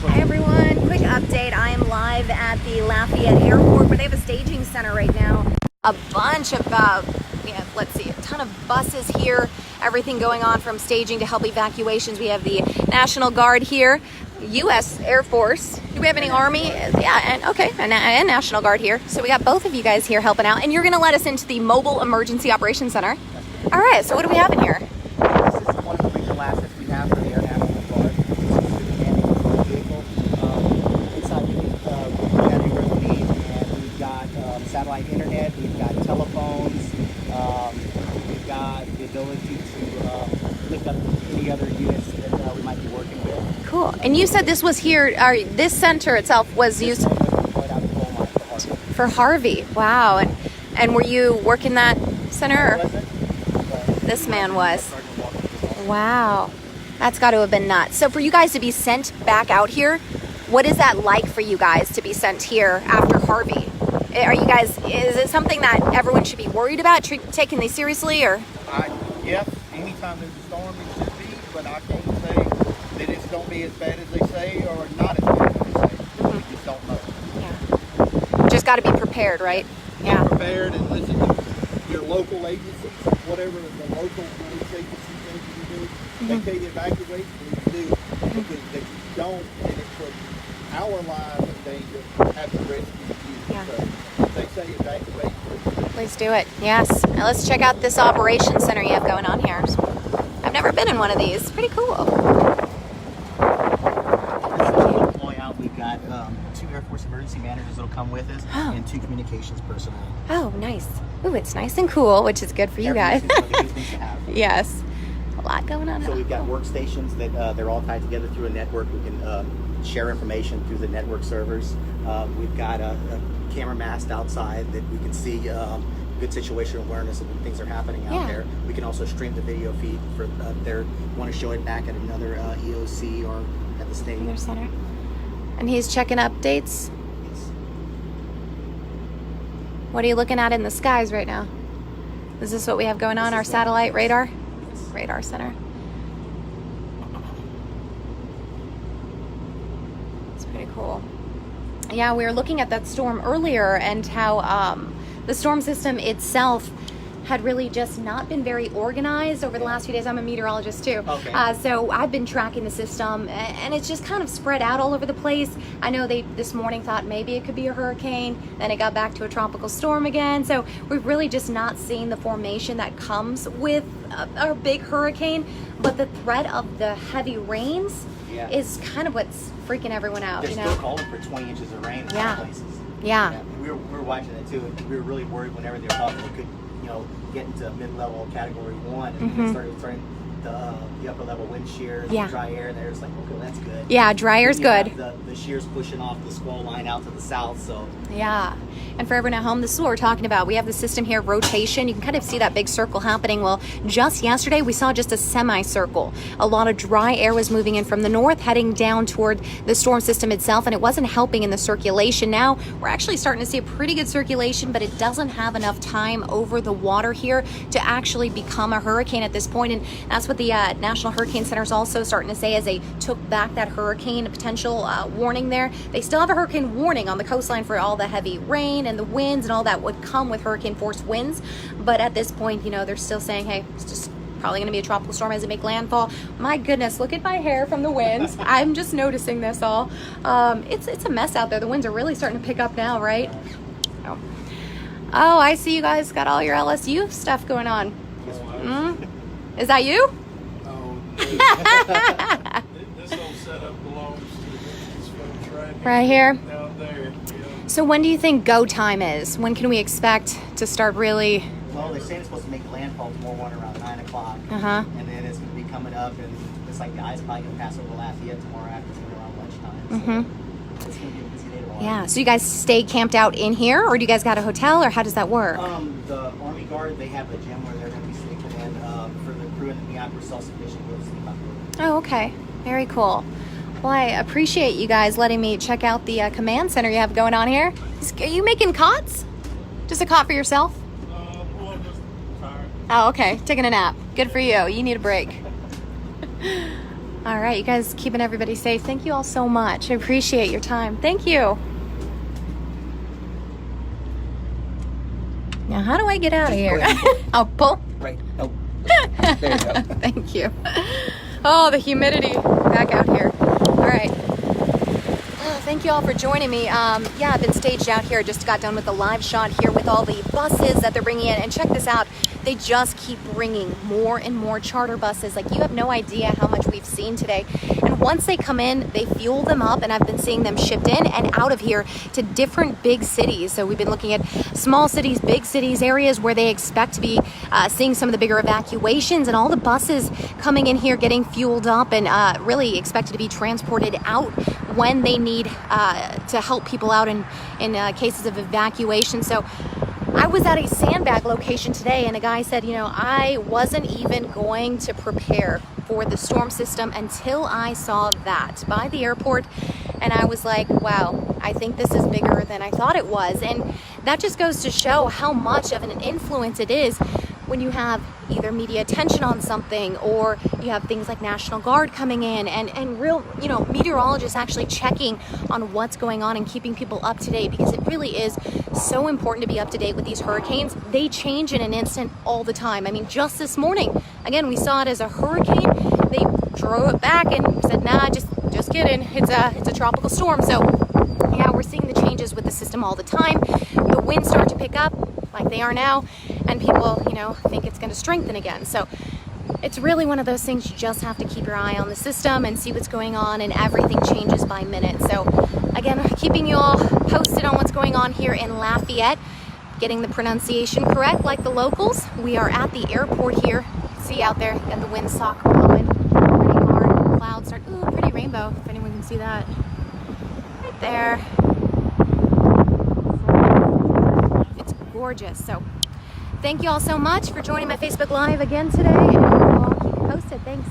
Hi everyone, quick update. I am live at the Lafayette airport where they have a staging center right now. A bunch of, let's see, a ton of buses here. Everything going on from staging to help evacuations. We have the National Guard here, U.S. Air Force. Do we have any Army? Yeah, and National Guard here. So we got both of you guys here helping out. And you're going to let us into the Mobile Emergency Operations Center. All right, so what do we have in here? This is one of the regional assets we have for the Air National Guard. This is the management vehicle. Inside we have your need, and we've got satellite internet, we've got telephones, we've got the ability to lift up any other units that we might be working with. Cool. And you said this was here, or this center itself was used for Harvey. Wow. And were you working that center? This man was. Wow. That's got to have been nuts. So for you guys to be sent back out here, what is that like for you guys to be sent here after Harvey? Are you guys, is it something that everyone should be worried about, taking these seriously, or? Yes, anytime there's a storm it should be, but I can't say that it's going to be as bad as they say or not as bad as they say. We just don't know. Yeah. Just got to be prepared, right? Get prepared and listen to your local agencies, whatever the local police agency things you do. They tell you evacuate, please do. Because if you don't, then it puts our lives in danger having to rescue you. Yeah. So if they say evacuate, Please do it. Yes. Now let's check out this operations center you have going on here. I've never been in one of these. Pretty cool. Deploy out, we've got 2 Air Force emergency managers that'll come with us, and 2 communications personnel. Oh, nice. Ooh, it's nice and cool, which is good for you guys. Yes. A lot going on. So we've got workstations that they're all tied together through a network. We can share information through the network servers. We've got a camera mast outside that we can see good situational awareness of when things are happening out there. We can also stream the video feed for their want to show it back at another EOC or at the stadium. Their center. And he's checking updates. Yes. What are you looking at in the skies right now? Is this what we have going on? Our satellite radar? Yes. Radar center. It's pretty cool. Yeah, we were looking at that storm earlier and how the storm system itself had really just not been very organized over the last few days. I'm a meteorologist too. Okay. So I've been tracking the system and it's just kind of spread out all over the place. I know they this morning thought maybe it could be a hurricane, then it got back to a tropical storm again. So we've really just not seen the formation that comes with a big hurricane, but the threat of the heavy rains is kind of what's freaking everyone out. They're still calling for 20 inches of rain in some places. Yeah. We were watching it too. We were really worried whenever they were talking it could, get into mid-level category 1 and started turning the upper level wind shear, dry air there. It's like, okay, that's good. Yeah, dry air's good. The shear's pushing off the squall line out to the south, so. Yeah. And for everyone at home, this is what we're talking about. We have the system here, rotation. You can kind of see that big circle happening. Well, just yesterday, we saw just a semicircle. A lot of dry air was moving in from the north, heading down toward the storm system itself, and it wasn't helping in the circulation. Now, we're actually starting to see a pretty good circulation, but it doesn't have enough time over the water here to actually become a hurricane at this point. And that's what the National Hurricane Center is also starting to say as they took back that hurricane potential warning there. They still have a hurricane warning on the coastline for all the heavy rain and the winds and all that would come with hurricane force winds. But at this point, they're still saying, hey, it's just probably going to be a tropical storm as it make landfall. My goodness, look at my hair from the winds. I'm just noticing this all. It's a mess out there. The winds are really starting to pick up now, right? Oh, I see you guys got all your LSU stuff going on. Is that you? This whole setup belongs to these folks right here. Down there. So when do you think go time is? When can we expect to start really? Well, they're saying it's supposed to make landfall tomorrow morning around 9 o'clock. And then it's going to be coming up, and it's like the ice probably going to pass over Lafayette tomorrow afternoon around lunchtime. So it's going to be a busy day tomorrow. Yeah. So you guys stay camped out in here, or do you guys got a hotel, or how does that work? The Army Guard, they have a gym where they're going to be sleeping in. For the crew and the Neon, we're self-sufficient. We'll sleep out there. Oh, okay. Very cool. Well, I appreciate you guys letting me check out the command center you have going on here. Are you making cots? Just a cot for yourself? Well, I'm just tired. Oh, okay. Taking a nap. Good for you. You need a break. All right, you guys keeping everybody safe. Thank you all so much. I appreciate your time. Thank you. Now, how do I get out of here? I'll pull. Right. Oh. There you go. Thank you. Oh, the humidity back out here. All right. Thank you all for joining me. Yeah, I've been staged out here. Just got done with the live shot here with all the buses that they're bringing in. And check this out. They just keep bringing more and more charter buses. Like, you have no idea how much we've seen today. And once they come in, they fuel them up, and I've been seeing them shipped in and out of here to different big cities. So we've been looking at small cities, big cities, areas where they expect to be seeing some of the bigger evacuations, and all the buses coming in here getting fueled up and really expected to be transported out when they need to help people out in cases of evacuation. So I was at a sandbag location today, and a guy said, you know, I wasn't even going to prepare for the storm system until I saw that by the airport. And I was like, wow, I think this is bigger than I thought it was. And that just goes to show how much of an influence it is when you have either media attention on something, or you have things like National Guard coming in and real, you know, meteorologists actually checking on what's going on and keeping people up to date, because it really is so important to be up to date with these hurricanes. They change in an instant all the time. I mean, just this morning, again, we saw it as a hurricane. They drove it back and said, nah, just kidding. It's a tropical storm. So yeah, we're seeing the changes with the system all the time. The winds start to pick up like they are now, and people, you know, think it's going to strengthen again. So it's really one of those things you just have to keep your eye on the system and see what's going on, and everything changes by minute. So again, keeping you all posted on what's going on here in Lafayette, getting the pronunciation correct like the locals. We are at the airport here. See out there, got the windsock blowing pretty hard. Clouds start, ooh, pretty rainbow, if anyone can see that. Right there. It's gorgeous. So thank you all so much for joining my Facebook Live again today, and I'll keep you posted. Thanks.